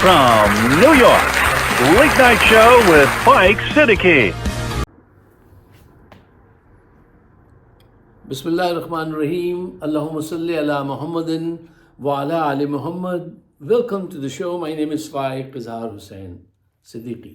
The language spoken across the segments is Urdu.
From New York, Late Night Show with Mike Siddiqui. Bismillahirrahmanirrahim. Allahumma salli ala Muhammadin wa ala ali Muhammad. Welcome to the show. My name is Faiq Izhar Hussain Siddiqui.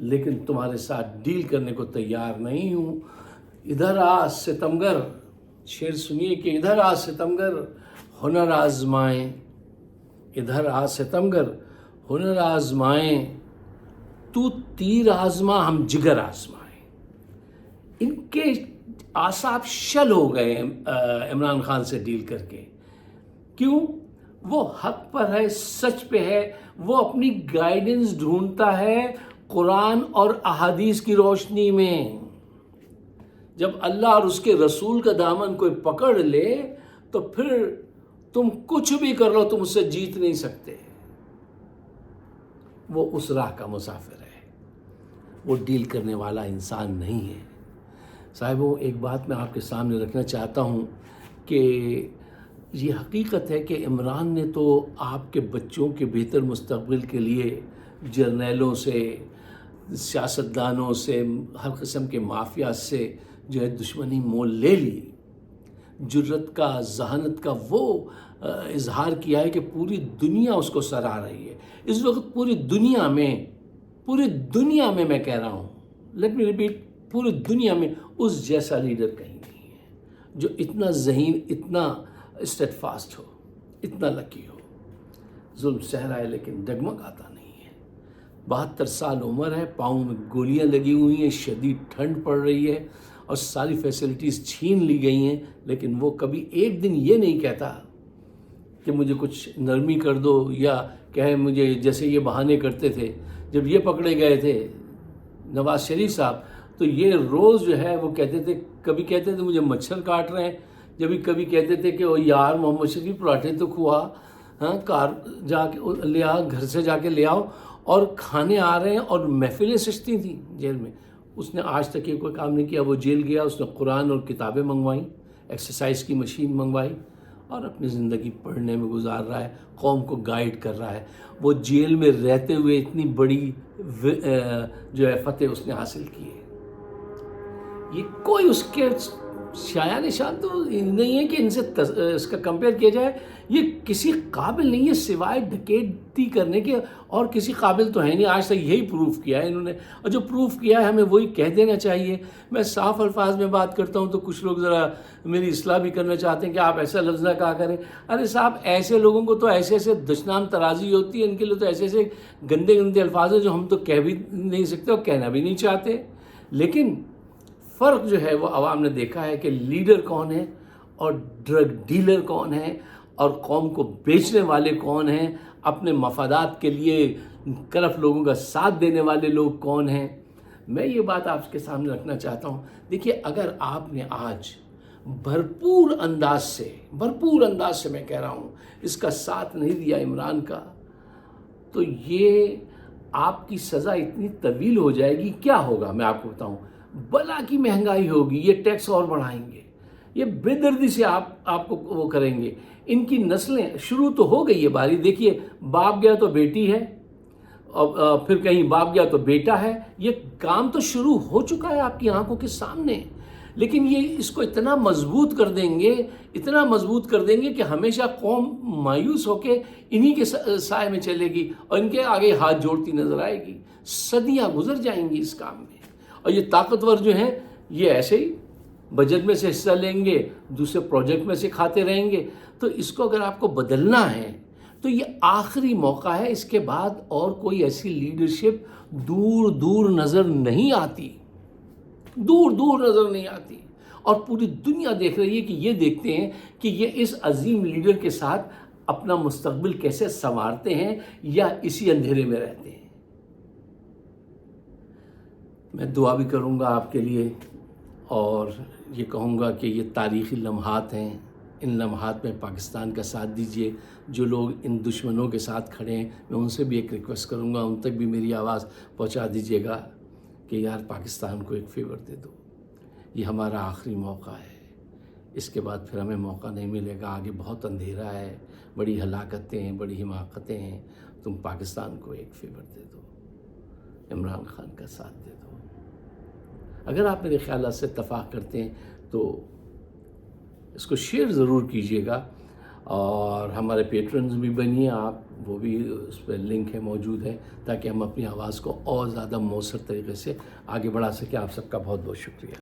لیکن تمہارے ساتھ ڈیل کرنے کو تیار نہیں ہوں. ادھر آ ستمگر، شعر سنیے کہ ادھر آ ستمگر ہنر آزمائیں، ادھر آ ستمگر ہنر آزمائیں، تو تیر آزما ہم جگر آزمائیں. ان کے اعصاب شل ہو گئے عمران خان سے ڈیل کر کے. کیوں؟ وہ حق پر ہے، سچ پہ ہے، وہ اپنی گائیڈنس ڈھونڈتا ہے قرآن اور احادیث کی روشنی میں. جب اللہ اور اس کے رسول کا دامن کوئی پکڑ لے تو پھر تم کچھ بھی کر لو، تم اس سے جیت نہیں سکتے. وہ اس راہ کا مسافر ہے، وہ ڈیل کرنے والا انسان نہیں ہے. صاحبوں، ایک بات میں آپ کے سامنے رکھنا چاہتا ہوں کہ یہ حقیقت ہے کہ عمران نے تو آپ کے بچوں کے بہتر مستقبل کے لیے جرنیلوں سے، سیاستدانوں سے، ہر قسم کے مافیا سے جو ہے دشمنی مول لے لی. جرت کا، ذہانت کا وہ اظہار کیا ہے کہ پوری دنیا اس کو سراہ رہی ہے. اس وقت پوری دنیا میں میں کہہ رہا ہوں، لیٹ می ریپیٹ، پوری دنیا میں اس جیسا لیڈر کہیں نہیں ہے جو اتنا ذہین، اتنا اسٹیڈ فاسٹ ہو، اتنا لکی ہو. ظلم سہ رہا ہے لیکن ڈگمگاتا نہیں ہے. 72 سال عمر ہے، پاؤں میں گولیاں لگی ہوئی ہیں، شدید ٹھنڈ پڑ رہی ہے اور ساری فیسلٹیز چھین لی گئی ہیں، لیکن وہ کبھی ایک دن یہ نہیں کہتا کہ مجھے کچھ نرمی کر دو، یا کہے مجھے، جیسے یہ بہانے کرتے تھے جب یہ پکڑے گئے تھے نواز شریف صاحب، تو یہ روز جو ہے وہ کہتے تھے، کبھی کہتے تھے مجھے مچھر کاٹ رہے ہیں، کبھی کہتے تھے کہ او یار محمد شریف پراٹھے تو کھوا، کار جا کے لے آ، گھر سے جا کے لے آؤ، اور کھانے آ رہے ہیں اور محفلیں سجتی تھیں جیل میں. اس نے آج تک یہ کوئی کام نہیں کیا. وہ جیل گیا، اس نے قرآن اور کتابیں منگوائیں، ایکسرسائز کی مشین منگوائی، اور اپنی زندگی پڑھنے میں گزار رہا ہے، قوم کو گائیڈ کر رہا ہے. وہ جیل میں رہتے ہوئے اتنی بڑی جو ہے فتح اس نے حاصل کی ہے. یہ کوئی اس کے شایع نشان تو نہیں ہے کہ ان سے اس کا کمپیئر کیا جائے. یہ کسی قابل نہیں ہے سوائے ڈکیتی کرنے کے، اور کسی قابل تو ہے نہیں. آج تک یہی پروف کیا ہے انہوں نے، اور جو پروف کیا ہے ہمیں وہی کہہ دینا چاہیے. میں صاف الفاظ میں بات کرتا ہوں تو کچھ لوگ ذرا میری اصلاح بھی کرنا چاہتے ہیں کہ آپ ایسا لفظ نہ کہا کریں. ارے صاحب، ایسے لوگوں کو تو ایسے ایسے دشنام ترازی ہوتی ہے، ان کے لیے تو ایسے ایسے گندے گندے الفاظ ہیں جو ہم تو کہہ بھی نہیں سکتے اور کہنا بھی نہیں چاہتے. لیکن فرق جو ہے وہ عوام نے دیکھا ہے کہ لیڈر کون ہے اور ڈرگ ڈیلر کون ہے، اور قوم کو بیچنے والے کون ہیں، اپنے مفادات کے لیے کرف لوگوں کا ساتھ دینے والے لوگ کون ہیں. میں یہ بات آپ کے سامنے رکھنا چاہتا ہوں. دیکھیے، اگر آپ نے آج بھرپور انداز سے میں کہہ رہا ہوں اس کا ساتھ نہیں دیا عمران کا، تو یہ آپ کی سزا اتنی طویل ہو جائے گی. کیا ہوگا میں آپ کو بتاؤں، بلا کی مہنگائی ہوگی، یہ ٹیکس اور بڑھائیں گے، یہ بے دردی سے آپ کو وہ کریں گے. ان کی نسلیں شروع تو ہو گئی ہے باری. دیکھیے، باپ گیا تو بیٹی ہے، اور پھر کہیں باپ گیا تو بیٹا ہے. یہ کام تو شروع ہو چکا ہے آپ کی آنکھوں کے سامنے. لیکن یہ اس کو اتنا مضبوط کر دیں گے کہ ہمیشہ قوم مایوس ہو کے انہی کے سائے میں چلے گی اور ان کے آگے ہاتھ جوڑتی نظر آئے گی. صدیاں گزر جائیں گی اس کام میں. اور یہ طاقتور جو ہیں یہ ایسے ہی بجٹ میں سے حصہ لیں گے، دوسرے پروجیکٹ میں سے کھاتے رہیں گے. تو اس کو اگر آپ کو بدلنا ہے تو یہ آخری موقع ہے. اس کے بعد اور کوئی ایسی لیڈرشپ دور نظر نہیں آتی، اور پوری دنیا دیکھ رہی ہے کہ یہ دیکھتے ہیں کہ یہ اس عظیم لیڈر کے ساتھ اپنا مستقبل کیسے سنوارتے ہیں یا اسی اندھیرے میں رہتے ہیں. میں دعا بھی کروں گا آپ کے لیے، اور یہ کہوں گا کہ یہ تاریخی لمحات ہیں. ان لمحات میں پاکستان کا ساتھ دیجیے. جو لوگ ان دشمنوں کے ساتھ کھڑے ہیں، میں ان سے بھی ایک ریکویسٹ کروں گا، ان تک بھی میری آواز پہنچا دیجیے گا کہ یار پاکستان کو ایک فیور دے دو. یہ ہمارا آخری موقع ہے، اس کے بعد پھر ہمیں موقع نہیں ملے گا. آگے بہت اندھیرا ہے، بڑی ہلاکتیں ہیں، بڑی حماقتیں ہیں. تم پاکستان کو ایک فیور دے دو، عمران خان کا ساتھ دے دو. اگر آپ میرے خیالات سے اتفاق کرتے ہیں تو اس کو شیئر ضرور کیجیے گا. اور ہمارے پیٹرنز بھی بنیے آپ، وہ بھی اس پہ لنک ہے موجود ہے، تاکہ ہم اپنی آواز کو اور زیادہ مؤثر طریقے سے آگے بڑھا سکیں۔ آپ سب کا بہت بہت شکریہ۔